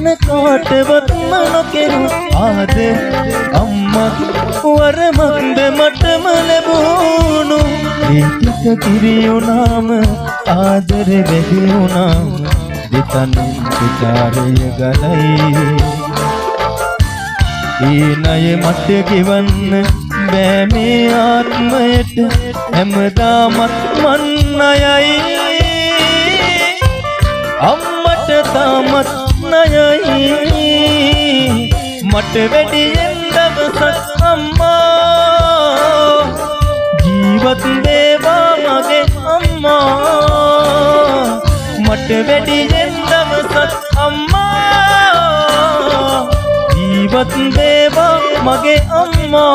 වෙන කාටවත්ම නොකෙරු ආදරේ අම්මගේ වරමක්ද මටම ලැබුණු ඒ ටික කිරි වුණාම ආදරේ වැඩි වුණාම දෙතන විචාරය ගලයි ඒ ණය මට ගෙවන්න බෑ මේ ආත්මයට හැමදාමත් මන් ණයයි අම්මට තාමත් ණයයි මට වැඩියෙන් දවසක් අම්මා ජීවත් වේවා මගේ අම්මා මට වැඩියෙන් දවසක් අම්මා ජීවත් වේවා මගේ අම්මා